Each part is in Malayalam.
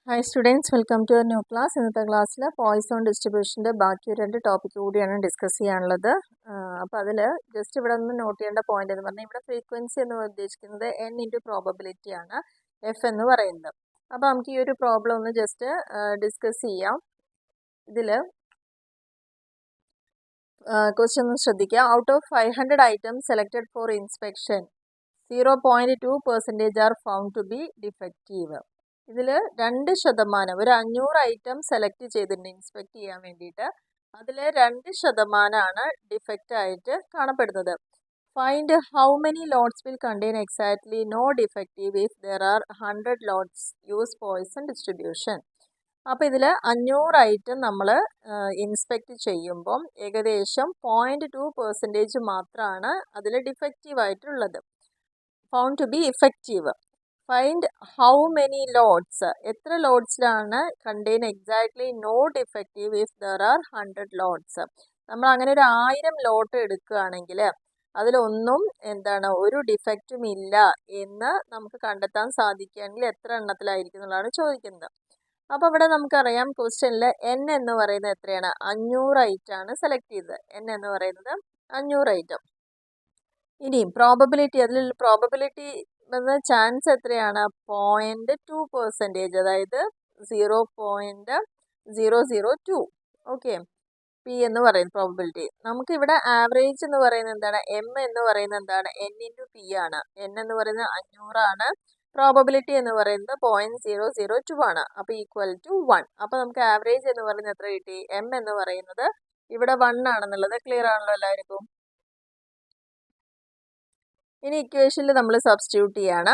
Hi students, welcome to a new class. ഇന്നത്തെ ക്ലാസ്സിൽ പോയിസോൺ ഡിസ്ട്രിബ്യൂഷൻ്റെ ബാക്കി രണ്ട് ടോപ്പിക് കൂടിയാണ് ഡിസ്കസ് ചെയ്യാനുള്ളത്. അപ്പോൾ അതിൽ ജസ്റ്റ് ഇവിടെ ഒന്ന് നോട്ട് ചെയ്യേണ്ട പോയിന്റ് എന്ന് പറഞ്ഞാൽ ഇവിടെ ഫ്രീക്വൻസി എന്ന് ഉദ്ദേശിക്കുന്നത് n ഇൻറ്റു പ്രോബബിലിറ്റി ആണ് എഫ് എന്ന് പറയുന്നത്. അപ്പോൾ നമുക്ക് ഈ ഒരു പ്രോബ്ലം ഒന്ന് ജസ്റ്റ് ഡിസ്കസ് ചെയ്യാം. ഇതിൽ ക്വസ്റ്റ്യൻ ഒന്ന് ശ്രദ്ധിക്കുക. Out of 500 items selected for inspection 0.2% are found to be defective. ഇതിൽ 2% ഒരു 500 ഐറ്റം സെലക്ട് ചെയ്തിട്ടുണ്ട് ഇൻസ്പെക്ട് ചെയ്യാൻ വേണ്ടിയിട്ട്. അതിൽ 2% ഡിഫക്റ്റ് ആയിട്ട് കാണപ്പെടുന്നത്. Find how many lots will contain exactly no defective if there are 100 lots use Poisson distribution. അപ്പോൾ ഇതിൽ 500 ഐറ്റം നമ്മൾ ഇൻസ്പെക്ട് ചെയ്യുമ്പം ഏകദേശം 0.2% മാത്രമാണ് അതിൽ ഡിഫക്റ്റീവ് ആയിട്ടുള്ളത്. Found to be effective. Find how many lots, എത്ര ലോട്ട്സിലാണ് contain exactly no defective if there are 100 lots. നമ്മൾ അങ്ങനെ ഒരു 1000 ലോട്ട് എടുക്കുകയാണെങ്കിൽ അതിലൊന്നും ഒരു ഡിഫക്റ്റും ഇല്ല എന്ന് നമുക്ക് കണ്ടെത്താൻ സാധിക്കുകയാണെങ്കിൽ എത്ര എണ്ണത്തിലായിരിക്കും എന്നുള്ളതാണ് ചോദിക്കുന്നത്. അപ്പോൾ ഇവിടെ നമുക്കറിയാം ക്വസ്റ്റ്യനിൽ n എന്ന് പറയുന്നത് എത്രയാണ്, 500 ഐറ്റമാണ് സെലക്ട് ചെയ്തത്. n എന്ന് പറയുന്നത് 500 ഐറ്റം. ഇനി പ്രോബബിലിറ്റി, അതിൽ പ്രോബബിലിറ്റി ചാൻസ് എത്രയാണ്, 0.2%, അതായത് 0.002. ഓക്കെ, പി എന്ന് പറയുന്നത് പ്രോബബിലിറ്റി. നമുക്കിവിടെ ആവറേജ് എന്ന് പറയുന്നത് എന്താണ്, എം എന്ന് പറയുന്നത് എന്താണ്, n ഇൻറ്റു പി ആണ്. n എന്ന് പറയുന്നത് 500 ആണ്, പ്രോബബിലിറ്റി എന്ന് പറയുന്നത് 0.002 ആണ്. അപ്പോൾ ഈക്വൽ ടു 1. അപ്പോൾ നമുക്ക് ആവറേജ് എന്ന് പറയുന്നത് എത്ര കിട്ടി, എം എന്ന് പറയുന്നത് ഇവിടെ 1 ആണെന്നുള്ളത് ക്ലിയർ ആണല്ലോ എല്ലാവർക്കും. ഇനി ഇക്വേഷനിൽ നമ്മൾ സബ്സ്റ്റിറ്റ്യൂട്ട് ചെയ്യാണ്.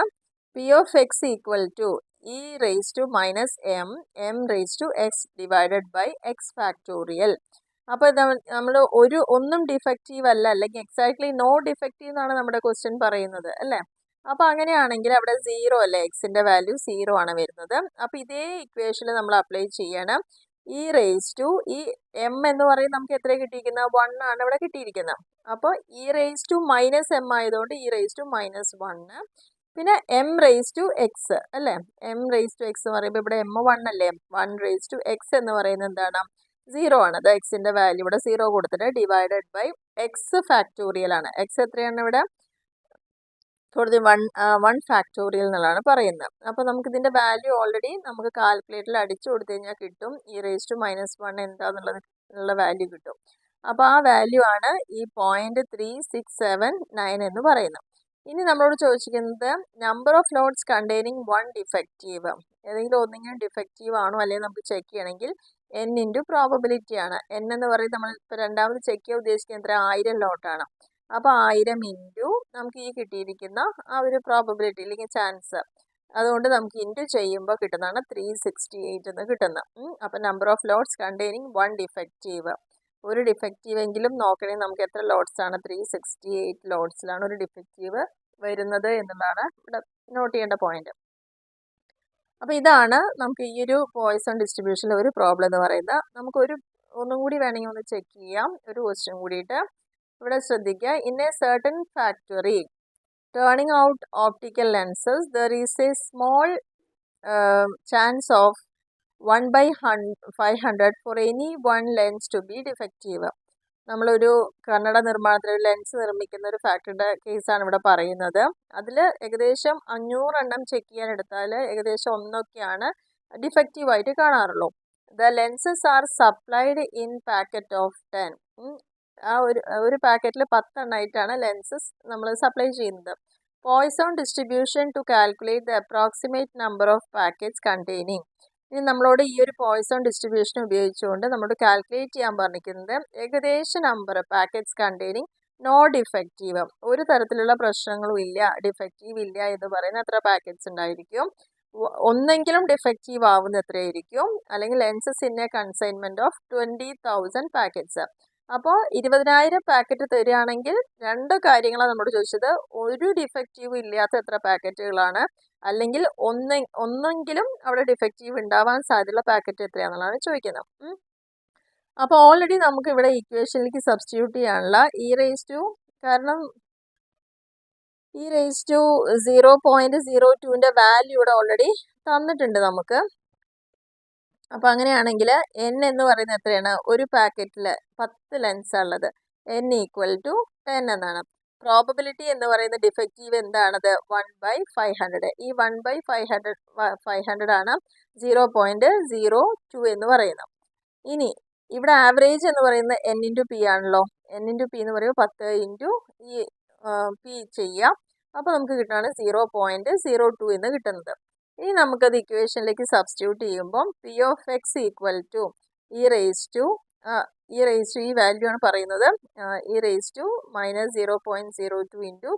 P of x equal to e raise to minus m raise to x divided by x factorial. അപ്പോൾ നമ്മൾ ഒന്നും ഡിഫക്റ്റീവ് അല്ല, അല്ലെങ്കിൽ എക്സാക്ട്ലി നോ ഡിഫക്റ്റീവ് എന്നാണ് നമ്മുടെ ക്വസ്റ്റ്യൻ പറയുന്നത് അല്ലേ. അപ്പോൾ അങ്ങനെയാണെങ്കിൽ അവിടെ 0 അല്ലേ, എക്സിൻ്റെ വാല്യൂ 0 ആണ് വരുന്നത്. അപ്പോൾ ഇതേ ഇക്വേഷനിൽ നമ്മൾ അപ്ലൈ ചെയ്യണം. ഇ റേസ് ടു ഈ എം എന്ന് പറയുന്നത് നമുക്ക് എത്ര കിട്ടിയിരിക്കുന്നത്, 1 ആണ് ഇവിടെ കിട്ടിയിരിക്കുന്നത്. അപ്പോൾ e raise to minus m ആയതുകൊണ്ട് ഇ റേസ് ടു -1. പിന്നെ എം റേസ് ടു എക്സ് അല്ലേ, എം റേസ് ടു എക്സ് എന്ന് പറയുമ്പോൾ ഇവിടെ എം 1 അല്ലേ, 1 റേസ് ടു എക്സ് എന്ന് പറയുന്നത് എന്താണ്, 0 ആണ്. അത് എക്സിൻ്റെ വാല്യൂ ഇവിടെ 0 കൊടുത്തിട്ട് ഡിവൈഡഡ് ബൈ എക്സ് ഫാക്ടോറിയൽ ആണ്. എക്സ് എത്രയാണ് ഇവിടെ കൊടുത്ത് 1 ഫാക്ടോറിയൽ എന്നുള്ളതാണ് പറയുന്നത്. അപ്പോൾ നമുക്കിതിൻ്റെ വാല്യൂ ഓൾറെഡി നമുക്ക് കാൽക്കുലേറ്ററിൽ അടിച്ചു കൊടുത്തു കഴിഞ്ഞാൽ കിട്ടും. ഇ റേസ് ടു -1 എന്താണെന്നുള്ള വാല്യൂ കിട്ടും. അപ്പോൾ ആ വാല്യൂ ആണ് ഈ 0.3679 എന്ന് പറയുന്നത്. ഇനി നമ്മളോട് ചോദിച്ചിരിക്കുന്നത് number of lots containing 1 defective. ഏതെങ്കിലും ഒന്നെങ്കിലും ഡിഫക്റ്റീവ് ആണോ അല്ലെങ്കിൽ നമുക്ക് ചെക്ക് ചെയ്യണമെങ്കിൽ n ഇൻറ്റു പ്രോബബിലിറ്റി ആണ്. n എന്ന് പറയുന്നത് നമ്മൾ ഇപ്പോൾ രണ്ടാമത് ചെക്ക് ചെയ്യാൻ ഉദ്ദേശിക്കുന്നത് 1000 ലോട്ടാണ്. അപ്പോൾ 1000 ഇൻറ്റു നമുക്ക് ഈ കിട്ടിയിരിക്കുന്ന ആ ഒരു പ്രോബബിലിറ്റി അല്ലെങ്കിൽ ചാൻസ്, അതുകൊണ്ട് നമുക്ക് ഇൻറ്റു ചെയ്യുമ്പോൾ കിട്ടുന്നതാണ് 368 എന്ന് കിട്ടുന്നത്. അപ്പോൾ number of lots containing 1 defective, ഒരു ഡിഫക്റ്റീവ് എങ്കിലും നോക്കണമെങ്കിൽ നമുക്ക് എത്ര ലോട്ട്സ് ആണ്, 368 ലോട്ട്സിലാണ് ഒരു ഡിഫക്റ്റീവ് വരുന്നത് എന്നുള്ളതാണ് ഇവിടെ നോട്ട് ചെയ്യേണ്ട പോയിന്റ്. അപ്പോൾ ഇതാണ് നമുക്ക് ഈ ഒരു പോയിസൺ ഡിസ്ട്രിബ്യൂഷനിലെ ഒരു പ്രോബ്ലം എന്ന് പറയുന്നത്. നമുക്കൊരു ഒന്നും കൂടി വേണമെങ്കിൽ ഒന്ന് ചെക്ക് ചെയ്യാം, ഒരു ക്വസ്റ്റ്യൻ കൂടിയിട്ട്. ഇവിടെ ശ്രദ്ധിക്കുക. In a certain factory turning out optical lenses there is a small chance of 1/500 for any 1 lens to be defective. നമ്മളൊരു കണ്ണട നിർമ്മാണത്തിൽ ഒരു ലെൻസ് നിർമ്മിക്കുന്ന ഒരു ഫാക്ടറിയുടെ കേസാണ് ഇവിടെ പറയുന്നത്. അതിൽ ഏകദേശം 500 എണ്ണം ചെക്ക് ചെയ്യാൻ എടുത്താൽ ഏകദേശം ഒന്നൊക്കെയാണ് ഡിഫക്റ്റീവായിട്ട് കാണാറുള്ളൂ. The lenses are supplied in packet of 10. ആ ഒരു പാക്കറ്റിൽ 10 എണ്ണമായിട്ടാണ് ലെൻസസ് നമ്മൾ സപ്ലൈ ചെയ്യുന്നത്. Poisson distribution to calculate the approximate number of packets containing. ഇനി നമ്മളോട് ഈ ഒരു പോയിസോൺ ഡിസ്ട്രിബ്യൂഷൻ ഉപയോഗിച്ചുകൊണ്ട് നമ്മളോട് കാൽക്കുലേറ്റ് ചെയ്യാൻ പറഞ്ഞിരിക്കുന്നത് ഏകദേശ number packets containing no defective, ഒരു തരത്തിലുള്ള പ്രശ്നങ്ങളും ഇല്ല, ഡിഫക്റ്റീവ് ഇല്ല എന്ന് പറയുന്ന എത്ര പാക്കറ്റ്സ് ഉണ്ടായിരിക്കും, ഒന്നെങ്കിലും ഡിഫക്റ്റീവ് ആവുന്ന എത്രയായിരിക്കും, അല്ലെങ്കിൽ lenses in a consignment of 20,000 packets. അപ്പോൾ 20,000 പാക്കറ്റ് തരികയാണെങ്കിൽ രണ്ട് കാര്യങ്ങളാണ് നമ്മളോട് ചോദിച്ചത്. ഒരു ഡിഫക്റ്റീവ് ഇല്ലാത്ത എത്ര പാക്കറ്റുകളാണ്, അല്ലെങ്കിൽ ഒന്നെങ്കിലും അവിടെ ഡിഫക്റ്റീവ് ഉണ്ടാവാൻ സാധ്യതയുള്ള പാക്കറ്റ് എത്രയാണെന്നുള്ളതാണ് ചോദിക്കുന്നത്. അപ്പോൾ ഓൾറെഡി നമുക്ക് ഇവിടെ ഇക്വേഷനിലേക്ക് സബ്സ്റ്റിറ്റ്യൂട്ട് ചെയ്യാനുള്ള കാരണം e raised to 0.02ന്റെ വാല്യൂ ഇവിടെ ഓൾറെഡി തന്നിട്ടുണ്ട് നമുക്ക്. അപ്പോൾ അങ്ങനെയാണെങ്കിൽ n എന്ന് പറയുന്നത് എത്രയാണ്? ഒരു പാക്കറ്റിൽ 10 ലെൻസാണ് ഉള്ളത്. n = 10 എന്നാണ്. പ്രോബബിലിറ്റി എന്ന് പറയുന്ന ഡിഫക്റ്റീവ് എന്താണത്? 1/500. ഈ 1/500 ആണ് 0.02 എന്ന് പറയുന്നത്. ഇനി ഇവിടെ ആവറേജ് എന്ന് പറയുന്നത് n × p ആണല്ലോ. n × p എന്ന് പറയുമ്പോൾ 10 × ഈ p ചെയ്യാം. അപ്പോൾ നമുക്ക് കിട്ടുകയാണ് 0.02 എന്ന് കിട്ടുന്നത്. ഇനി നമുക്കത് ഇക്വേഷനിലേക്ക് സബ്സ്റ്റിറ്റ്യൂട്ട് ചെയ്യുമ്പോൾ p of x = ഈ വാല്യൂ ആണ് പറയുന്നത്. e raised to -0.02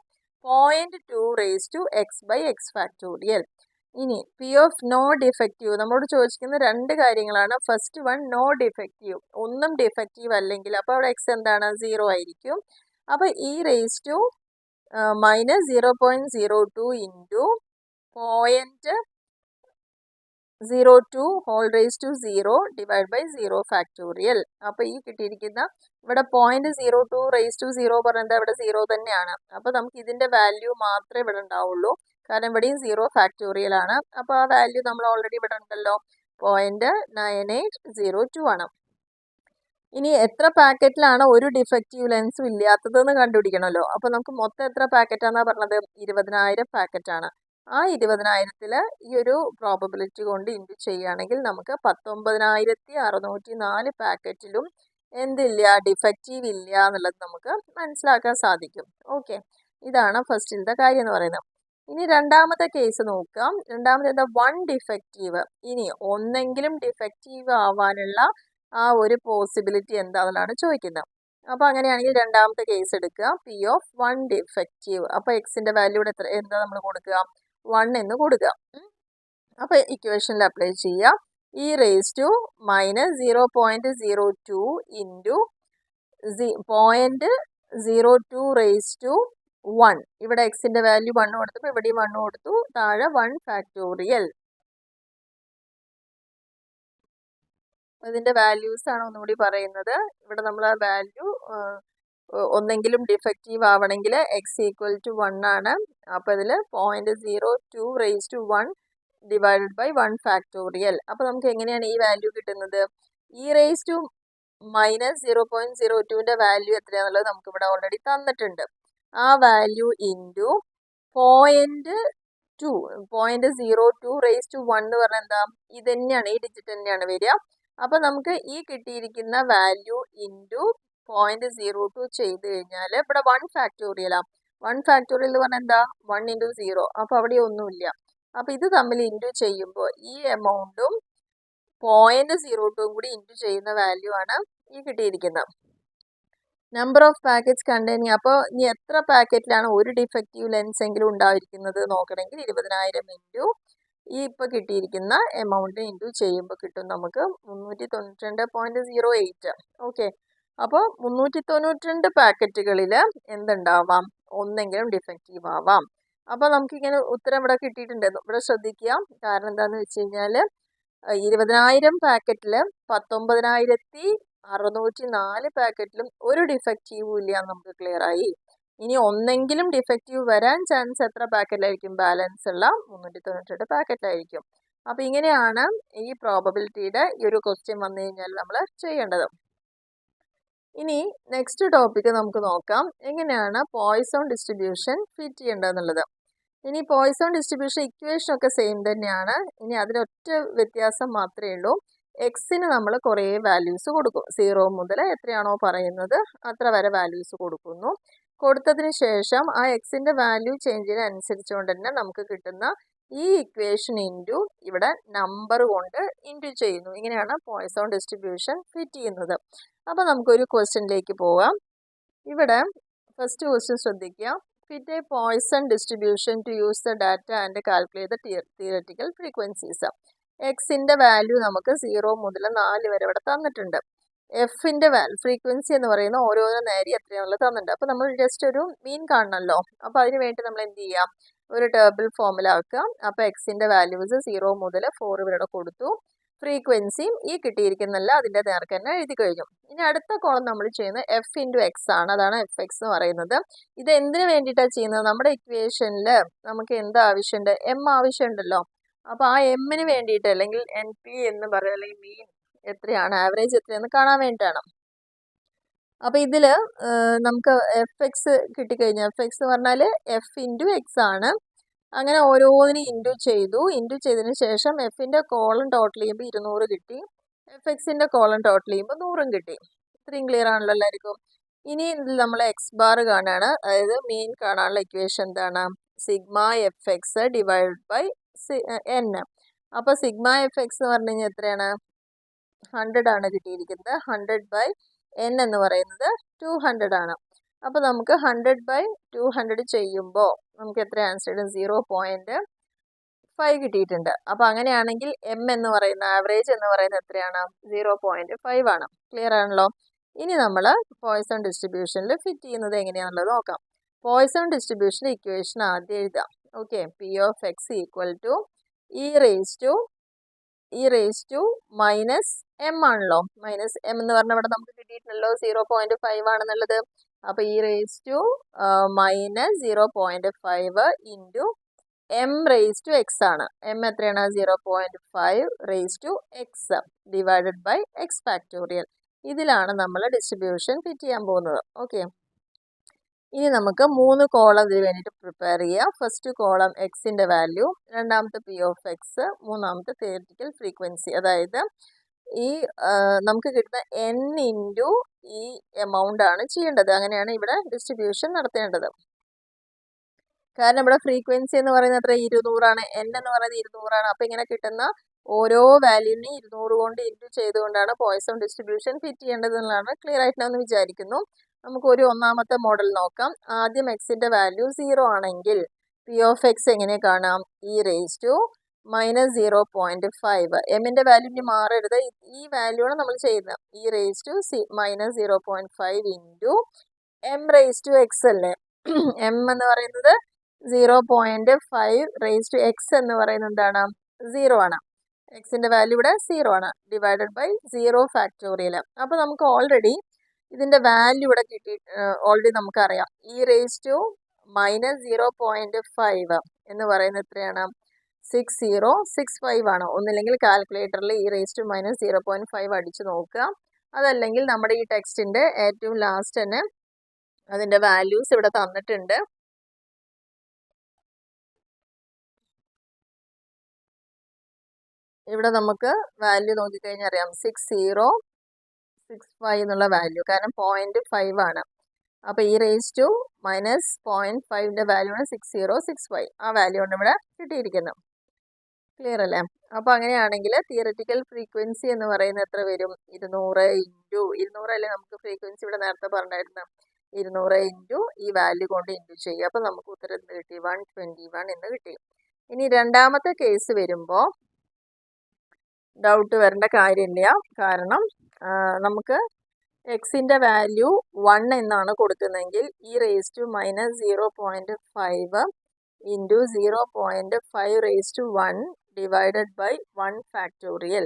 × 0.2 raised to x/x factorial. ഇനി p of no defective നമ്മളോട് ചോദിച്ചിരിക്കുന്ന രണ്ട് കാര്യങ്ങളാണ്. ഫസ്റ്റ് വൺ നോ ഡിഫക്റ്റീവ്, ഒന്നും ഡിഫക്റ്റീവ് അല്ലെങ്കിൽ അപ്പോൾ അവിടെ x എന്താണ്? 0 ആയിരിക്കും. അപ്പോൾ e raised to -0.02 × 0.02 whole raised to 0 divided by 0 factorial. അപ്പോൾ ഈ കിട്ടിയിരിക്കുന്ന ഇവിടെ 0.02 raised to 0 പറഞ്ഞാൽ ഇവിടെ 0 തന്നെയാണ്. അപ്പോൾ നമുക്ക് ഇതിൻ്റെ വാല്യൂ മാത്രമേ ഇവിടെ ഉണ്ടാവുള്ളൂ. കാരണം ഇവിടെയും 0 ഫാക്ടോറിയൽ ആണ്. അപ്പോൾ ആ വാല്യൂ നമ്മൾ ഓൾറെഡി ഇവിടെ ഉണ്ടല്ലോ, 0.9802 ആണ്. ഇനി എത്ര പാക്കറ്റിലാണ് ഒരു ഡിഫക്റ്റീവ് ലെൻസും ഇല്ലാത്തതെന്ന് കണ്ടുപിടിക്കണമല്ലോ. അപ്പോൾ നമുക്ക് മൊത്തം എത്ര പാക്കറ്റാണെന്നാണ് പറഞ്ഞത്? 20,000 പാക്കറ്റാണ്. ആ 20,000-ൽ ഈ ഒരു പ്രോബബിലിറ്റി കൊണ്ട് ഇൻറ്റു ചെയ്യുകയാണെങ്കിൽ നമുക്ക് 19,604 പാക്കറ്റിലും എന്തില്ല? ഡിഫക്റ്റീവ് ഇല്ല എന്നുള്ളത് നമുക്ക് മനസ്സിലാക്കാൻ സാധിക്കും. ഓക്കെ, ഇതാണ് ഫസ്റ്റിലത്തെ കാര്യം എന്ന് പറയുന്നത്. ഇനി രണ്ടാമത്തെ കേസ് നോക്കാം. രണ്ടാമത്തെ എന്താ? One defective. ഇനി ഒന്നെങ്കിലും ഡിഫക്റ്റീവ് ആവാനുള്ള ആ ഒരു പോസിബിലിറ്റി എന്താണെന്നാണ് ചോദിക്കുന്നത്. അപ്പോൾ അങ്ങനെയാണെങ്കിൽ രണ്ടാമത്തെ കേസ് എടുക്കുക, p of 1 ഡിഫക്റ്റീവ്. അപ്പോൾ എക്സിൻ്റെ വാല്യൂ ഇവിടെ എന്താ നമ്മൾ കൊടുക്കുക? 1 എന്ന് കൊടുക്കുക. അപ്പോൾ ഇക്വേഷനിൽ അപ്ലൈ ചെയ്യുക. e raised to -0.02 × 0.02 raised to 1. ഇവിടെ എക്സിൻ്റെ വാല്യൂ 1 കൊടുത്തപ്പോൾ ഇവിടെയും 1 കൊടുത്തു, താഴെ 1 ഫാക്ടോറിയൽ. ഇതിൻ്റെ വാല്യൂസ് ആണ് ഒന്നുകൂടി പറയുന്നത്. ഇവിടെ നമ്മൾ ആ വാല്യൂ ഒന്നെങ്കിലും ഡിഫക്റ്റീവ് ആവണമെങ്കിൽ x = 1 ആണ്. അപ്പോൾ ഇതിൽ 0.02 raised to 1 divided by 1 factorial. അപ്പോൾ നമുക്ക് എങ്ങനെയാണ് ഈ വാല്യൂ കിട്ടുന്നത്? e raised to -0.02ൻ്റെ വാല്യൂ എത്രയാണെന്നുള്ളത് നമുക്ക് ഇവിടെ ഓൾറെഡി തന്നിട്ടുണ്ട്. ആ വാല്യൂ ഇൻറ്റു 0.02 raised to 1 എന്ന് പറഞ്ഞാൽ എന്താ? ഇത് തന്നെയാണ്, ഈ ഡിജിറ്റ് തന്നെയാണ് വരിക. അപ്പോൾ നമുക്ക് ഈ കിട്ടിയിരിക്കുന്ന വാല്യൂ ഇൻറ്റു 0.02 ചെയ്ത് കഴിഞ്ഞാൽ ഇവിടെ 1 ഫാക്ടോറിയലാണ്. 1 ഫാക്ടോറിയൽ എന്ന് പറഞ്ഞാൽ എന്താ? 1 × 0. അപ്പോൾ അവിടെ ഒന്നുമില്ല. അപ്പോൾ ഇത് തമ്മിൽ ഇൻറ്റു ചെയ്യുമ്പോൾ ഈ എമൗണ്ടും 0.02 കൂടി ഇൻറ്റു ചെയ്യുന്ന വാല്യൂ ആണ് ഈ കിട്ടിയിരിക്കുന്നത്. Number of packets containing. അപ്പോൾ ഇനി എത്ര പാക്കറ്റിലാണ് ഒരു ഡിഫക്റ്റീവ് ലെൻസ് എങ്കിലും ഉണ്ടായിരിക്കുന്നത് നോക്കണമെങ്കിൽ 20,000 ഇൻറ്റു ഈ ഇപ്പോൾ കിട്ടിയിരിക്കുന്ന എമൗണ്ട് ഇൻറ്റു ചെയ്യുമ്പോൾ കിട്ടും നമുക്ക് 392.08. ഓക്കെ, അപ്പോൾ 392 പാക്കറ്റുകളിൽ എന്തുണ്ടാവാം? ഒന്നെങ്കിലും ഡിഫക്റ്റീവ് ആവാം. അപ്പോൾ നമുക്കിങ്ങനെ ഉത്തരം ഇവിടെ കിട്ടിയിട്ടുണ്ട്. ഇവിടെ ശ്രദ്ധിക്കുക. കാരണം എന്താണെന്ന് വെച്ച് കഴിഞ്ഞാൽ 20,000 പാക്കറ്റിൽ 19,604 പാക്കറ്റിലും ഒരു ഡിഫക്റ്റീവും ഇല്ല എന്ന് നമുക്ക് ക്ലിയർ ആയി. ഇനി ഒന്നെങ്കിലും ഡിഫക്റ്റീവ് വരാൻ ചാൻസ് എത്ര പാക്കറ്റിലായിരിക്കും? ബാലൻസ് ഉള്ള 392 പാക്കറ്റിലായിരിക്കും. അപ്പോൾ ഇങ്ങനെയാണ് ഈ പ്രോബബിലിറ്റിയുടെ ഈ ഒരു ക്വസ്റ്റ്യൻ വന്നു കഴിഞ്ഞാൽ നമ്മൾ ചെയ്യേണ്ടത്. ഇനി നെക്സ്റ്റ് ടോപ്പിക്ക് നമുക്ക് നോക്കാം, എങ്ങനെയാണ് പോയ്സോൺ ഡിസ്ട്രിബ്യൂഷൻ ഫിറ്റ് ചെയ്യേണ്ടതെന്നുള്ളത്. ഇനി പോയ്സോൺ ഡിസ്ട്രിബ്യൂഷൻ ഇക്വേഷനൊക്കെ സെയിം തന്നെയാണ്. ഇനി അതിനൊറ്റ വ്യത്യാസം മാത്രമേ ഉള്ളൂ. എക്സിന് നമ്മൾ കുറേ വാല്യൂസ് കൊടുക്കും. 0 മുതൽ എത്രയാണോ പറയുന്നത് അത്ര വരെ വാല്യൂസ് കൊടുക്കുന്നു. കൊടുത്തതിന് ശേഷം ആ എക്സിൻ്റെ വാല്യൂ ചേഞ്ചിനനുസരിച്ചുകൊണ്ട് തന്നെ നമുക്ക് കിട്ടുന്ന ഈ ഇക്വേഷൻ ഇൻറ്റു ഇവിടെ നമ്പർ കൊണ്ട് ഇൻറ്റു ചെയ്യുന്നു. ഇങ്ങനെയാണ് പോയ്സോൺ ഡിസ്ട്രിബ്യൂഷൻ ഫിറ്റ് ചെയ്യുന്നത്. അപ്പോൾ നമുക്കൊരു ക്വസ്റ്റ്യനിലേക്ക് പോകാം. ഇവിടെ ഫസ്റ്റ് ക്വസ്റ്റ്യൻ ശ്രദ്ധിക്കുക. Fit a Poisson distribution to use the data and calculate the theoretical frequencies. എക്സിൻ്റെ വാല്യൂ നമുക്ക് 0 മുതൽ 4 വരെ ഇവിടെ തന്നിട്ടുണ്ട്. എഫിൻ്റെ ഫ്രീക്വൻസി എന്ന് പറയുന്ന ഓരോരോ നേരി എത്രയാണുള്ളത് തന്നിട്ടുണ്ട്. അപ്പോൾ നമ്മൾ ജസ്റ്റ് ഒരു മീൻ കാണണമല്ലോ. അപ്പോൾ അതിന് വേണ്ടി നമ്മൾ എന്ത് ചെയ്യാം? ഒരു ടേബിൾ ഫോമിലാക്കുക. അപ്പോൾ എക്സിൻ്റെ വാല്യൂസ് 0 മുതൽ 4 വരെ കൊടുത്തു. ഫ്രീക്വൻസിയും ഈ കിട്ടിയിരിക്കുന്നല്ല അതിൻ്റെ നേർക്ക് തന്നെ എഴുതി കഴിഞ്ഞു. ഇനി അടുത്ത കോളം നമ്മൾ ചെയ്യുന്നത് എഫ് ഇൻറ്റു എക്സ് ആണ്. അതാണ് എഫ് എക്സ് എന്ന് പറയുന്നത്. ഇത് എന്തിനു വേണ്ടിയിട്ടാണ് ചെയ്യുന്നത്? നമ്മുടെ ഇക്വേഷനിൽ നമുക്ക് എന്ത് ആവശ്യമുണ്ട്? എം ആവശ്യമുണ്ടല്ലോ. അപ്പോൾ ആ എമ്മിന് വേണ്ടിയിട്ട് അല്ലെങ്കിൽ എൻ പി എന്ന് പറയുക അല്ലെങ്കിൽ മീൻ എത്രയാണ്, ആവറേജ് എത്രയാണെന്ന് കാണാൻ വേണ്ടിയിട്ടാണ്. അപ്പോൾ ഇതിൽ നമുക്ക് എഫ് എക്സ് കിട്ടിക്കഴിഞ്ഞാൽ, എഫ് എക്സ് എന്ന് പറഞ്ഞാൽ എഫ് ഇൻറ്റു എക്സ് ആണ്. അങ്ങനെ ഓരോന്നിനും ഇൻറ്റു ചെയ്തു. ഇൻറ്റു ചെയ്തതിന് ശേഷം എഫിൻ്റെ കോളം ടോട്ടൽ ചെയ്യുമ്പോൾ 200 കിട്ടി, എഫ് എക്സിൻ്റെ കോളം ടോട്ടൽ ചെയ്യുമ്പോൾ 100 കിട്ടി. ഇത്രയും ക്ലിയർ ആണല്ലോ എല്ലാവർക്കും. ഇനി ഇതിൽ നമ്മൾ എക്സ് ബാർ കാണുകയാണ്, അതായത് മീൻ കാണാനുള്ള ഇക്വേഷൻ എന്താണ്, sigma f x divide by n. അപ്പോൾ സിഗ്മ എഫ് എക്സ് എന്ന് പറഞ്ഞു കഴിഞ്ഞാൽ എത്രയാണ്, 100 ആണ് കിട്ടിയിരിക്കുന്നത്. 100 / n എന്ന് പറയുന്നത് 200 ആണ്. അപ്പോൾ നമുക്ക് 100/200 ചെയ്യുമ്പോൾ നമുക്ക് എത്ര ആൻസർ, 0.5 കിട്ടിയിട്ടുണ്ട്. അപ്പോൾ അങ്ങനെയാണെങ്കിൽ എം എന്ന് പറയുന്ന ആവറേജ് എന്ന് പറയുന്നത് എത്രയാണ്, 0.5 ആണ്. ക്ലിയർ ആണല്ലോ. ഇനി നമ്മൾ പോയ്സൺ ഡിസ്ട്രിബ്യൂഷനിൽ ഫിറ്റ് ചെയ്യുന്നത് എങ്ങനെയാണെന്നുള്ളത് നോക്കാം. പോയ്സൺ ഡിസ്ട്രിബ്യൂഷൻ ഇക്വേഷൻ ആദ്യം എഴുതാം. Okay, p of x equal to e raise to minus m ആണല്ലോ. മൈനസ് എം എന്ന് പറഞ്ഞാൽ ഇവിടെ നമുക്ക് കിട്ടിയിട്ടുണ്ടല്ലോ 0.5 ആണെന്നുള്ളത്. അപ്പോൾ e raise to minus 0.5 into m raise to x ആണ്. എം എത്രയാണ്, 0.5 raise to x divided by x factorial. ഇതിലാണ് നമ്മൾ ഡിസ്ട്രിബ്യൂഷൻ ഫിറ്റ് ചെയ്യാൻ പോകുന്നത്. ഓക്കെ, ഇനി നമുക്ക് 3 കോളം ഇതിന് വേണ്ടിയിട്ട് പ്രിപ്പയർ ചെയ്യാം. ഫസ്റ്റ് കോളം എക്സിൻ്റെ വാല്യൂ, രണ്ടാമത്തെ പി ഓഫ് എക്സ്, മൂന്നാമത്തെ തിയററ്റിക്കൽ ഫ്രീക്വൻസി. അതായത് ഈ നമുക്ക് കിട്ടുന്ന എൻ ഇൻറ്റു ഈ എമൗണ്ട് ആണ് ചെയ്യേണ്ടത്. അങ്ങനെയാണ് ഇവിടെ ഡിസ്ട്രിബ്യൂഷൻ നടത്തേണ്ടത്. കാരണം ഇവിടെ ഫ്രീക്വൻസി എന്ന് പറയുന്നത് എത്ര, 200 ആണ്, എൻ എന്ന് പറയുന്നത് 200 ആണ്. അപ്പോൾ ഇങ്ങനെ കിട്ടുന്ന ഓരോ വാല്യൂവിനെ 200 കൊണ്ട് ഇൻറ്റു ചെയ്തുകൊണ്ടാണ് പോയ്സൺ ഡിസ്ട്രിബ്യൂഷൻ ഫിറ്റ് ചെയ്യേണ്ടത് എന്നുള്ളതാണ്. ക്ലിയർ ആയിട്ടുണ്ടെന്ന് വിചാരിക്കുന്നു. നമുക്ക് ഒരു ഒന്നാമത്തെ മോഡൽ നോക്കാം. ആദ്യം എക്സിൻ്റെ വാല്യൂ 0 ആണെങ്കിൽ പി ഓഫ് എക്സ് എങ്ങനെ കാണാം, ഇ റേസ് ടു മൈനസ് 0.5. എമ്മിൻ്റെ വാല്യൂ ഇനി മാറരുത്, ഈ വാല്യൂ ആണ് നമ്മൾ ചെയ്യുന്നത്. E raise to minus 0.5 into m raise to x അല്ലേ. എം എന്ന് പറയുന്നത് 0.5 റേസ് ടു എക്സ് എന്ന് പറയുന്നത് എന്താണ്, 0 ആണ്. എക്സിൻ്റെ വാല്യൂ ഇവിടെ 0 ആണ്, ഡിവൈഡഡ് ബൈ 0 ഫാക്ടോറിയൽ. അപ്പോൾ നമുക്ക് ഓൾറെഡി ഇതിൻ്റെ വാല്യൂ ഇവിടെ കിട്ടി, ഓൾറെഡി നമുക്കറിയാം. ഇ റേസ് ടു മൈനസ് 0.5 എന്ന് പറയുന്നത് എത്രയാണ്, 6065 ആണ്. ഒന്നില്ലെങ്കിൽ കാൽക്കുലേറ്ററിൽ ഇ റേസ് ടു മൈനസ് 0.5 അടിച്ച് നോക്കുക, അതല്ലെങ്കിൽ നമ്മുടെ ഈ ടെക്സ്റ്റിൻ്റെ ഏറ്റവും ലാസ്റ്റ് തന്നെ അതിൻ്റെ വാല്യൂസ് ഇവിടെ തന്നിട്ടുണ്ട്. ഇവിടെ നമുക്ക് വാല്യൂ നോക്കിക്കഴിഞ്ഞാൽ അറിയാം, 6065 എന്നുള്ള വാല്യൂ, കാരണം 0.5 ആണ്. അപ്പോൾ ഇ റേസ് ടു മൈനസ് 0.5ൻ്റെ വാല്യൂ ആണ് 6065. ആ വാല്യൂ ആണ് ഇവിടെ കിട്ടിയിരിക്കുന്നത്. ക്ലിയർ അല്ലേ. അപ്പോൾ അങ്ങനെയാണെങ്കിൽ തിയററ്റിക്കൽ ഫ്രീക്വൻസി എന്ന് പറയുന്നത് എത്ര വരും, 200 ഇൻറ്റു 200 അല്ലേ നമുക്ക് ഫ്രീക്വൻസി ഇവിടെ നേരത്തെ പറഞ്ഞായിരുന്നു. 200 ഇൻറ്റു ഈ വാല്യൂ കൊണ്ട് ഇൻറ്റു ചെയ്യുക. അപ്പോൾ നമുക്ക് ഉത്തരം എന്ത് കിട്ടി, 121 എന്ന് കിട്ടി. ഇനി രണ്ടാമത്തെ കേസ് വരുമ്പോൾ ഡൗട്ട് വരേണ്ട കാര്യമില്ല, കാരണം നമുക്ക് എക്സിൻ്റെ വാല്യൂ 1 എന്നാണ് കൊടുക്കുന്നതെങ്കിൽ e raise to minus 0.5 into 0.5 raise to 1 divided by 1 factorial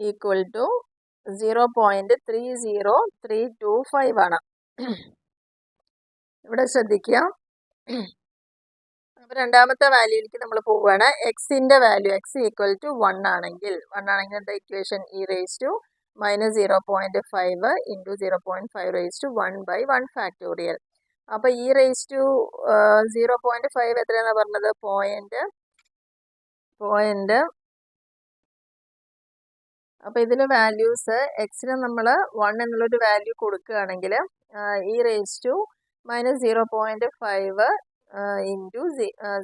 equal to 0.30325 ആണ്. ഇവിടെ ശ്രദ്ധിക്കുക. അപ്പോൾ രണ്ടാമത്തെ വാല്യൂയിലേക്ക് നമ്മൾ പോവുകയാണ്. എക്സിൻ്റെ വാല്യൂ എക്സ് ഈക്വൽ ടു 1 ആണെങ്കിൽ എന്താ equation, e raise to minus 0.5 into 0.5 raise to 1 by 1 factorial. അപ്പോൾ ഇ റേസ് ടു 0.5 എത്രയാണെന്ന് പറഞ്ഞത്, പോയിന്റ്. അപ്പോൾ ഇതിന് വാല്യൂസ് എക്സിന് നമ്മൾ 1 എന്നുള്ളൊരു വാല്യൂ കൊടുക്കുകയാണെങ്കിൽ e raise to minus 0.5 into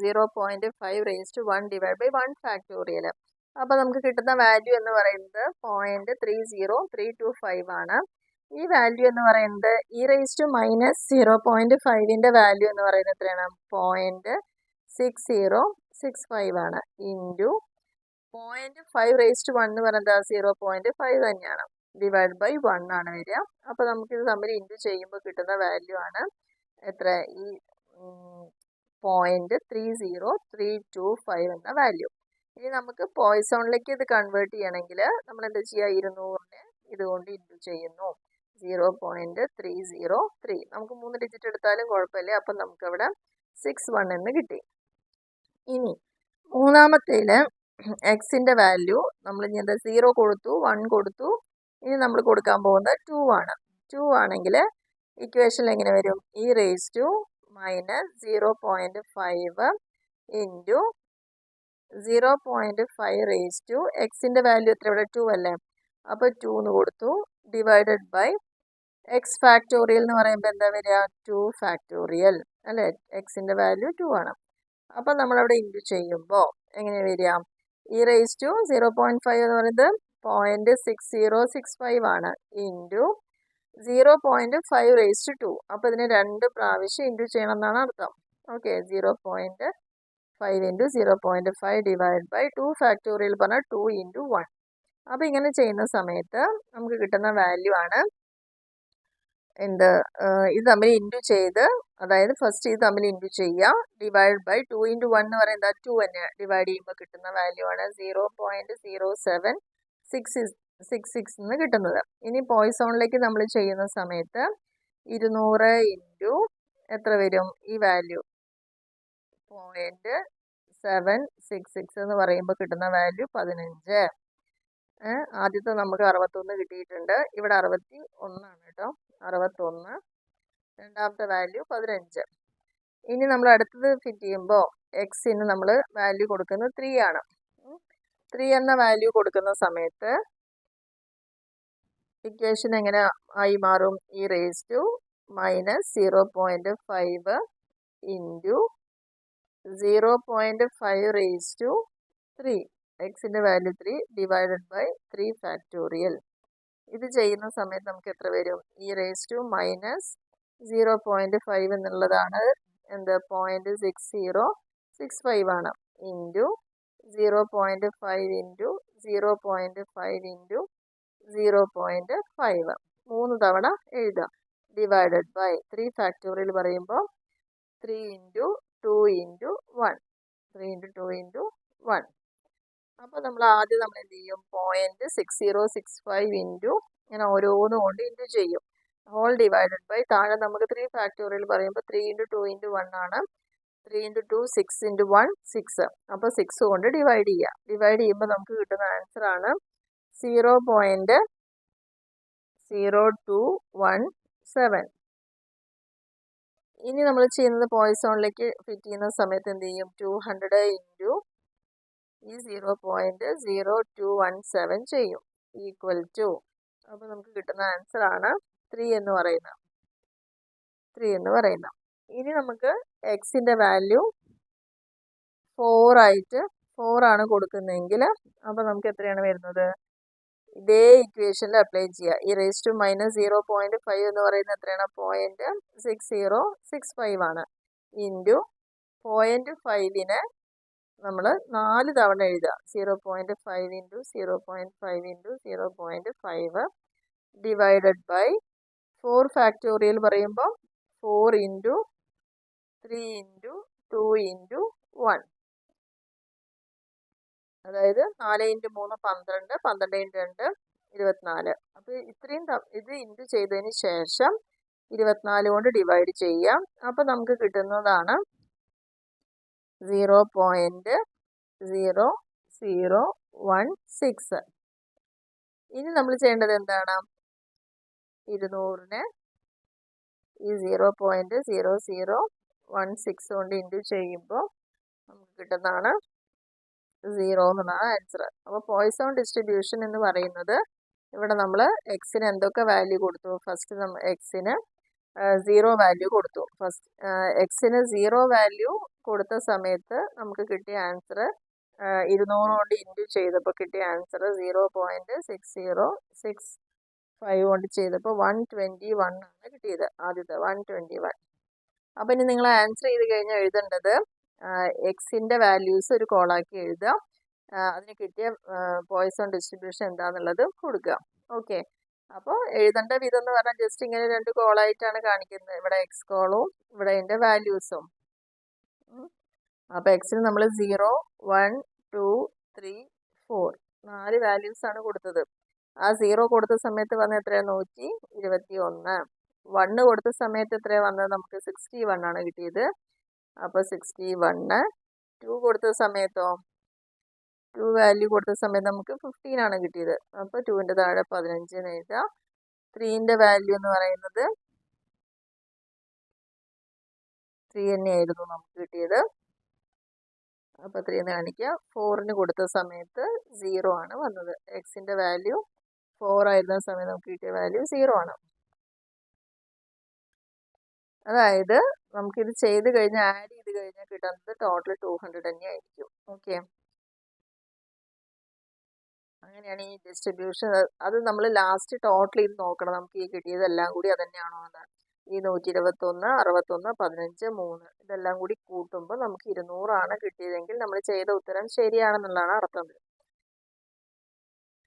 0.5 raise to 1 divide by 1 factorial. അപ്പോൾ നമുക്ക് കിട്ടുന്ന വാല്യൂ എന്ന് പറയുന്നത് 0.30325 ആണ്. ഈ വാല്യൂ എന്ന് പറയുന്നത് ഇ റേസ് ടു മൈനസ് 0.5ൻ്റെ വാല്യൂ എന്ന് പറയുന്നത് എത്രയാണ്, 0.6065 ആണ്, ഇൻറ്റു 0.5 റേസ് ടു 1 എന്ന് പറയുന്നത് 0.5 തന്നെയാണ്, ഡിവൈഡ് ബൈ 1 ആണ് വരിക. അപ്പോൾ നമുക്കിത് തമ്മിൽ ഇൻറ്റു ചെയ്യുമ്പോൾ കിട്ടുന്ന വാല്യൂ ആണ് എത്ര, ഈ 0.30325 എന്ന വാല്യൂ. ഇനി നമുക്ക് പോയ്സോണിലേക്ക് ഇത് കൺവേർട്ട് ചെയ്യണമെങ്കിൽ നമ്മൾ എന്താ ചെയ്യുക, 200നെ ഇതുകൊണ്ട് ഇൻറ്റു ചെയ്യുന്നു, 0.303. നമുക്ക് 3 ഡിജിറ്റ് എടുത്താലും കുഴപ്പമില്ല. അപ്പം നമുക്കവിടെ 61 എന്ന് കിട്ടി. ഇനി മൂന്നാമത്തേൽ എക്സിൻ്റെ വാല്യൂ നമ്മൾ ഇനി എന്താ 0 കൊടുത്തു, 1 കൊടുത്തു. ഇനി നമ്മൾ കൊടുക്കാൻ പോകുന്നത് 2 ആണ്. 2 ആണെങ്കിൽ ഇക്വേഷനിൽ എങ്ങനെ വരും? e raise to minus 0.5 into 0.5 raise to എക്സിൻ്റെ വാല്യൂ എത്ര? ഇവിടെ 2 അല്ലേ? അപ്പോൾ 2 എന്ന് കൊടുത്തു, ഡിവൈഡഡ് ബൈ എക്സ് ഫാക്ടോറിയൽ എന്ന് പറയുമ്പോൾ എന്താ വരിക? 2 ഫാക്ടോറിയൽ അല്ലേ? എക്സിൻ്റെ വാല്യൂ 2 ആണ്. അപ്പോൾ നമ്മളവിടെ ഇൻറ്റു ചെയ്യുമ്പോൾ എങ്ങനെ വരിക? ഇ റേസ് ടു 0.5 എന്ന് പറയുന്നത് 0.6065 ആണ്, ഇൻറ്റു 0.5 റേസ് ടു 2. അപ്പോൾ ഇതിന് 2 പ്രാവശ്യം ഇൻറ്റു ചെയ്യണം എന്നാണ് അർത്ഥം. Okay, 0.5 into 0.5 divide by 2 factorial പറഞ്ഞാൽ 2 ഇൻറ്റു 1. അപ്പോൾ ഇങ്ങനെ ചെയ്യുന്ന സമയത്ത് നമുക്ക് കിട്ടുന്ന വാല്യൂ ആണ് എന്ത്? ഇത് തമ്മിൽ ഇൻറ്റു ചെയ്ത്, അതായത് ഫസ്റ്റ് ഇത് തമ്മിൽ ഇൻറ്റു ചെയ്യുക, ഡിവൈഡ് ബൈ 2 ഇൻറ്റു 1 എന്ന് പറയുന്നത് 2 തന്നെ ഡിവൈഡ് ചെയ്യുമ്പോൾ കിട്ടുന്ന വാല്യൂ ആണ് 0.0766 എന്ന് കിട്ടുന്നത്. ഇനി പോയിസോണിലേക്ക് നമ്മൾ ചെയ്യുന്ന സമയത്ത് 200 ഇൻറ്റു എത്ര വരും? ഈ വാല്യൂ 0.766 എന്ന് പറയുമ്പോൾ കിട്ടുന്ന വാല്യൂ 15. ആദ്യത്തെ നമുക്ക് 61 കിട്ടിയിട്ടുണ്ട്, ഇവിടെ 61 ആണ് കേട്ടോ, 61. രണ്ടാമത്തെ വാല്യൂ 15. ഇനി നമ്മൾ അടുത്തത് ഫിറ്റ് ചെയ്യുമ്പോൾ എക്സിന് നമ്മൾ വാല്യൂ കൊടുക്കുന്നത് 3 ആണ്. 3 എന്ന വാല്യൂ കൊടുക്കുന്ന സമയത്ത് ഇക്വേഷൻ എങ്ങനെ ആയി മാറും? E raise to minus 0.5 into 0.5 raise to 3, എക്സിൻ്റെ വാല്യൂ 3 ഡിവൈഡഡ് ബൈ 3 ഫാക്ടോറിയൽ. ഇത് ചെയ്യുന്ന സമയത്ത് നമുക്ക് എത്ര വരും? ഇ റേസ് ടു മൈനസ് 0.5 എന്നുള്ളതാണ് എന്ത്? 0.6065 ആണ്, ഇൻറ്റു 0.5 ഇൻറ്റു 0.5 ഇൻറ്റു 0.5 3 തവണ എഴുതുക, ഡിവൈഡഡ് ബൈ 3 ഫാക്ടോറിയൽ പറയുമ്പോൾ 3 ഇൻറ്റു 2 ഇൻറ്റു 1, 3 ഇൻറ്റു 2 ഇൻറ്റു 1. അപ്പോൾ നമ്മൾ ആദ്യം എന്ത് ചെയ്യും? 0.6065 ഇൻറ്റു ഇങ്ങനെ ഓരോന്നും കൊണ്ട് ഇൻറ്റു ചെയ്യും, ഹോൾ ഡിവൈഡഡ് ബൈ താഴെ നമുക്ക് 3 ഫാക്ടോറിയൽ പറയുമ്പോൾ 3 ഇൻറ്റു 2 ഇൻറ്റു 1 ആണ്, 3 ഇൻറ്റു 2 6 ഇൻറ്റു 1 6. അപ്പോൾ 6 കൊണ്ട് ഡിവൈഡ് ചെയ്യുക. ഡിവൈഡ് ചെയ്യുമ്പോൾ നമുക്ക് കിട്ടുന്ന ആൻസർ ആണ് 0.0217. ഇനി നമ്മൾ ചെയ്യുന്നത് പോയിസോണിലേക്ക് ഫിറ്റ് ചെയ്യുന്ന സമയത്ത് എന്ത് ചെയ്യും? 200 ഇൻറ്റു ഈ 0.0217 ചെയ്യും, ഈക്വൽ ടു. അപ്പോൾ നമുക്ക് കിട്ടുന്ന ആൻസർ ആണ് 3 എന്ന് പറയുന്നത്. ഇനി നമുക്ക് എക്സിൻ്റെ വാല്യൂ 4 ആണ് കൊടുക്കുന്നതെങ്കിൽ അപ്പോൾ നമുക്ക് എത്രയാണ് വരുന്നത്? ഇതേ ഇക്വേഷനിൽ അപ്ലൈ ചെയ്യുക. ഈ റേസ് ടു മൈനസ് 0.5 എന്ന് പറയുന്നത് എത്രയാണ്? 0.6065 ആണ്, ഇൻറ്റു 0.5നെ നമ്മൾ 4 തവണ എഴുതുക, 0.5 into 0.5 into 0.5 divided by 4 factorial പറയുമ്പോൾ 4 ഇൻറ്റു 3 ഇൻറ്റു 2 ഇൻറ്റു 1, അതായത് 4 ഇൻറ്റു 3 12, 12 ഇൻറ്റു 2 24. അപ്പോൾ ഇത്രയും ഇത് ഇൻറ്റു ചെയ്തതിന് ശേഷം 24 കൊണ്ട് ഡിവൈഡ് ചെയ്യാം. അപ്പോൾ നമുക്ക് കിട്ടുന്നതാണ് 0.0016. ഇനി നമ്മൾ ചെയ്യേണ്ടത് എന്താണ്? 200നെ ഈ 0.0016 കൊണ്ട് ഇൻറ്റു ചെയ്യുമ്പോൾ നമുക്ക് കിട്ടുന്നതാണ് 0 എന്നുള്ളതാണ് ആൻസർ. അപ്പോൾ പോയിസോൺ ഡിസ്ട്രിബ്യൂഷൻ എന്ന് പറയുന്നത് ഇവിടെ നമ്മൾ എക്സിന് എന്തൊക്കെ വാല്യൂ കൊടുത്തു? ഫസ്റ്റ് നമ്മൾ എക്സിന് 0 വാല്യൂ കൊടുത്തു. ഫസ്റ്റ് എക്സിന് 0 വാല്യൂ കൊടുത്ത സമയത്ത് നമുക്ക് കിട്ടിയ ആൻസർ 200 കൊണ്ട് ഇൻറ്റു ചെയ്തപ്പോൾ കിട്ടിയ ആൻസർ 0.6065 കൊണ്ട് ചെയ്തപ്പോൾ 121 ആണ് കിട്ടിയത്, ആദ്യത്തെ 121. അപ്പോൾ ഇനി നിങ്ങൾ ആൻസർ ചെയ്ത് കഴിഞ്ഞാൽ എഴുതേണ്ടത് എക്സിൻ്റെ വാല്യൂസ് ഒരു കോളാക്കി എഴുതുക, അതിന് കിട്ടിയ പോയിസോൺ ഡിസ്ട്രിബ്യൂഷൻ എന്താണെന്നുള്ളത് കൊടുക്കുക. ഓക്കെ, അപ്പോൾ എഴുതേണ്ട വിധം എന്ന് പറഞ്ഞാൽ ജസ്റ്റ് ഇങ്ങനെ 2 കോളായിട്ടാണ് കാണിക്കുന്നത്, ഇവിടെ എക്സ് കോളും ഇവിടെ അതിൻ്റെ വാല്യൂസും. അപ്പോൾ എക്സിന് നമ്മൾ 0 1 2 3 4 4 വാല്യൂസ് ആണ് കൊടുത്തത്. ആ 0 കൊടുത്ത സമയത്ത് വന്നത് എത്രയാണ്? 121. 1 കൊടുത്ത സമയത്ത് എത്രയാണ് വന്നത്? നമുക്ക് 61 ആണ് കിട്ടിയത്. അപ്പോൾ 61 2 കൊടുത്ത സമയത്തോ 2 വാല്യൂ കൊടുത്ത സമയത്ത് നമുക്ക് 15 ആണ് കിട്ടിയത്. അപ്പോൾ 2ൻ്റെ താഴെ 15 എന്ന് എഴുതുക. 3ൻ്റെ വാല്യൂ എന്ന് പറയുന്നത് 3 തന്നെയായിരുന്നു നമുക്ക് കിട്ടിയത്. അപ്പോൾ 3 എന്ന് കാണിക്കുക. 4ന് കൊടുത്ത സമയത്ത് 0 ആണ് വന്നത്. എക്സിൻ്റെ വാല്യൂ 4 ആയിരുന്ന സമയത്ത് നമുക്ക് കിട്ടിയ വാല്യൂ 0 ആണ്. അതായത് നമുക്കിത് ചെയ്ത് കഴിഞ്ഞാൽ ആഡ് ചെയ്ത് കഴിഞ്ഞാൽ കിട്ടുന്നത് ടോട്ടൽ 200 തന്നെയായിരിക്കും. ഓക്കെ, അങ്ങനെയാണ് ഈ ഡിസ്ട്രിബ്യൂഷൻ. അത് നമ്മൾ ലാസ്റ്റ് ടോട്ടൽ ചെയ്ത് നോക്കണം നമുക്ക് ഈ കിട്ടിയതെല്ലാം കൂടി അത് തന്നെയാണോ എന്ന്. ഈ 121, 61, 15, 3 ഇതെല്ലാം കൂടി കൂട്ടുമ്പോൾ നമുക്ക് 200 ആണ് കിട്ടിയതെങ്കിൽ നമ്മൾ ചെയ്ത ഉത്തരം ശരിയാണെന്നുള്ളതാണ് അർത്ഥം.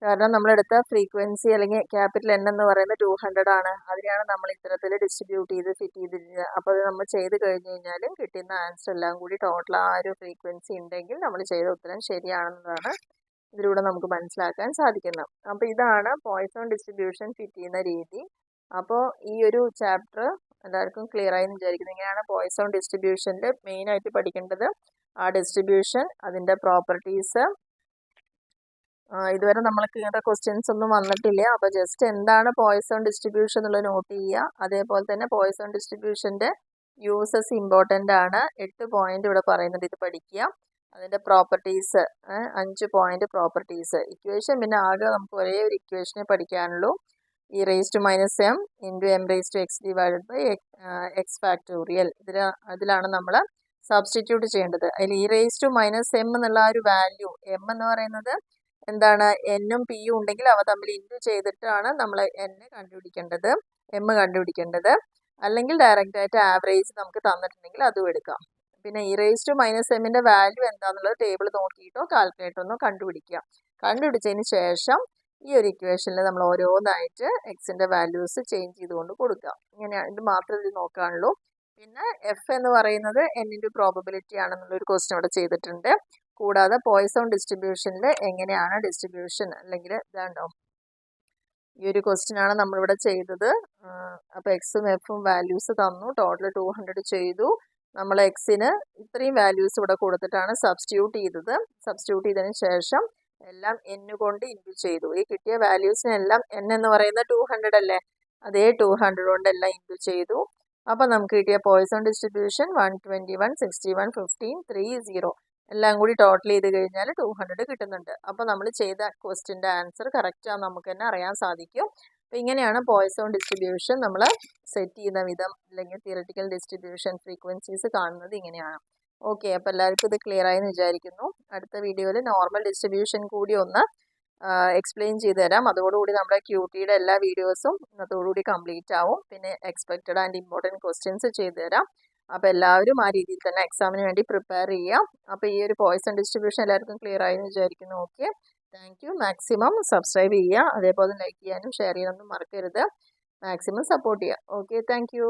കാരണം നമ്മളെടുത്ത ഫ്രീക്വൻസി അല്ലെങ്കിൽ ക്യാപിറ്റൽ N എന്ന് പറയുന്നത് 200 ആണ്. അതിനെയാണ് നമ്മൾ ഇത്തരത്തിൽ ഡിസ്ട്രിബ്യൂട്ട് ചെയ്ത് ഫിറ്റ് ചെയ്തിരുന്നത്. അപ്പോൾ അത് നമ്മൾ ചെയ്ത് കഴിഞ്ഞ് കഴിഞ്ഞാലും കിട്ടുന്ന ആൻസർ എല്ലാം കൂടി ടോട്ടൽ ആ ഒരു ഫ്രീക്വൻസി ഉണ്ടെങ്കിൽ നമ്മൾ ചെയ്ത ഉത്തരം ശരിയാണെന്നതാണ് ഇതിലൂടെ നമുക്ക് മനസ്സിലാക്കാൻ സാധിക്കുന്നത്. അപ്പോൾ ഇതാണ് പോയ്സൺ ഡിസ്ട്രിബ്യൂഷൻ ഫിറ്റ് ചെയ്യുന്ന രീതി. അപ്പോൾ ഈ ഒരു ചാപ്റ്റർ എല്ലാവർക്കും ക്ലിയർ ആയി എന്ന് വിചാരിക്കുന്നു. ഇങ്ങനെയാണ് പോയ്സൺ ഡിസ്ട്രിബ്യൂഷൻ്റെ മെയിനായിട്ട് പഠിക്കേണ്ടത്. ആ ഡിസ്ട്രിബ്യൂഷൻ, അതിൻ്റെ പ്രോപ്പർട്ടീസ്. ഇതുവരെ നമ്മൾക്ക് ഇങ്ങനത്തെ ക്വസ്റ്റ്യൻസ് ഒന്നും വന്നിട്ടില്ല. അപ്പോൾ ജസ്റ്റ് എന്താണ് പോയ്സൺ ഡിസ്ട്രിബ്യൂഷൻ എന്നുള്ളത് നോട്ട് ചെയ്യുക. അതേപോലെ തന്നെ പോയ്സൺ ഡിസ്ട്രിബ്യൂഷൻ്റെ യൂസസ് ഇമ്പോർട്ടൻ്റ് ആണ്. 8 പോയിന്റ് ഇവിടെ പറയുന്നുണ്ട്, ഇത് പഠിക്കുക. അതിൻ്റെ പ്രോപ്പർട്ടീസ് 5 പോയിന്റ് പ്രോപ്പർട്ടീസ്. ഇക്വേഷൻ പിന്നെ ആകെ നമുക്ക് ഒരേ ഒരു ഇക്വേഷനെ പഠിക്കാനുള്ളൂ. e raised to minus m into m raised to x divided by x factorial. ഇതിലാണ് നമ്മൾ സബ്സ്റ്റിറ്റ്യൂട്ട് ചെയ്യേണ്ടത്. അതിൽ e raised to minus m എന്നുള്ള ആ ഒരു വാല്യൂ, m എന്ന് പറയുന്നത് എന്താണ്, എന്നും പിയും ഉണ്ടെങ്കിൽ അവ തമ്മിൽ ഇൻറ്റു ചെയ്തിട്ടാണ് നമ്മൾ n കണ്ടുപിടിക്കേണ്ടത്, m കണ്ടുപിടിക്കേണ്ടത്. അല്ലെങ്കിൽ ഡയറക്റ്റ് ആയിട്ട് ആവറേജ് നമുക്ക് തന്നിട്ടുണ്ടെങ്കിൽ അതും എടുക്കാം. പിന്നെ e raised to minus mൻ്റെ വാല്യൂ എന്താണെന്നുള്ളത് ടേബിൾ നോക്കിയിട്ടോ കാൽക്കുലേറ്ററൊന്നോ കണ്ടുപിടിച്ചതിന് ശേഷം ഈ ഒരു ഇക്വേഷനിൽ നമ്മൾ ഓരോന്നായിട്ട് എക്സിൻ്റെ വാല്യൂസ് ചേഞ്ച് ചെയ്തുകൊണ്ട് കൊടുക്കാം. ഇങ്ങനെയാണ്, ഇത് മാത്രമേ ഇത് നോക്കാനുള്ളൂ. പിന്നെ എഫ് എന്ന് പറയുന്നത് എന്നിൻ്റെ പ്രോബബിലിറ്റി ആണെന്നുള്ളൊരു ക്വസ്റ്റ്യൻ അവിടെ ചെയ്തിട്ടുണ്ട്. കൂടാതെ പോയ്സൺ ഡിസ്ട്രിബ്യൂഷനിൽ എങ്ങനെയാണ് ഡിസ്ട്രിബ്യൂഷൻ, അല്ലെങ്കിൽ ഇതാണ്ടോ ഈ ഒരു ക്വസ്റ്റ്യൻ ആണ് നമ്മളിവിടെ ചെയ്തത്. അപ്പോൾ എക്സും എഫും വാല്യൂസ് തന്നു, ടോട്ടൽ 200 ചെയ്തു. നമ്മൾ എക്സിന് ഇത്രയും വാല്യൂസ് ഇവിടെ കൊടുത്തിട്ടാണ് സബ്സ്റ്റിറ്റ്യൂട്ട് ചെയ്തത്. സബ്സ്റ്റിറ്റ്യൂട്ട് ചെയ്തതിന് ശേഷം എല്ലാം n കൊണ്ട് ഇൻറ്റു ചെയ്തു. ഈ കിട്ടിയ വാല്യൂസിനെല്ലാം n എന്ന് പറയുന്ന 200 അല്ലേ, അതേ 200 കൊണ്ട് എല്ലാം ഇൻറ്റു ചെയ്തു. അപ്പോൾ നമുക്ക് കിട്ടിയ പോയ്സൺ ഡിസ്ട്രിബ്യൂഷൻ 121, 61, 15, 3, 0 എല്ലാം കൂടി ടോട്ടൽ ചെയ്ത് കഴിഞ്ഞാൽ 200 കിട്ടുന്നുണ്ട്. അപ്പോൾ നമ്മൾ ചെയ്ത ക്വസ്റ്റ്യൻ്റെ ആൻസർ കറക്റ്റാണ് നമുക്ക് തന്നെ അറിയാൻ സാധിക്കും. അപ്പോൾ ഇങ്ങനെയാണ് പോയ്സൺ ഡിസ്ട്രിബ്യൂഷൻ നമ്മൾ സെറ്റ് ചെയ്യുന്ന വിധം, അല്ലെങ്കിൽ തിയററ്റിക്കൽ ഡിസ്ട്രിബ്യൂഷൻ ഫ്രീക്വൻസീസ് കാണുന്നത് ഇങ്ങനെയാണ്. ഓക്കെ, അപ്പോൾ എല്ലാവർക്കും ഇത് ക്ലിയർ ആയെന്ന് വിചാരിക്കുന്നു. അടുത്ത വീഡിയോയിൽ നോർമൽ ഡിസ്ട്രിബ്യൂഷൻ കൂടി ഒന്ന് എക്സ്പ്ലെയിൻ ചെയ്ത് തരാം. അതോടുകൂടി നമ്മുടെ ക്യൂട്ടിയുടെ എല്ലാ വീഡിയോസും ഇന്നത്തോടുകൂടി കംപ്ലീറ്റ് ആവും. പിന്നെ എക്സ്പെക്റ്റഡ് ആൻഡ് ഇമ്പോർട്ടൻറ്റ് ക്വസ്റ്റ്യൻസ് ചെയ്തു തരാം. അപ്പോൾ എല്ലാവരും ആ രീതിയിൽ തന്നെ എക്സാമിന് വേണ്ടി പ്രിപ്പയർ ചെയ്യാം. അപ്പോൾ ഈ ഒരു പോയ്സൺ ഡിസ്ട്രിബ്യൂഷൻ എല്ലാവർക്കും ക്ലിയർ ആയെന്ന് വിചാരിക്കുന്നു. Okay, thank you. Maximum subscribe ചെയ്യുക, അതേപോലെ ലൈക്ക് ചെയ്യാനും ഷെയർ ചെയ്യാനൊന്നും മറക്കരുത്. മാക്സിമം സപ്പോർട്ട് ചെയ്യുക. Okay, thank you.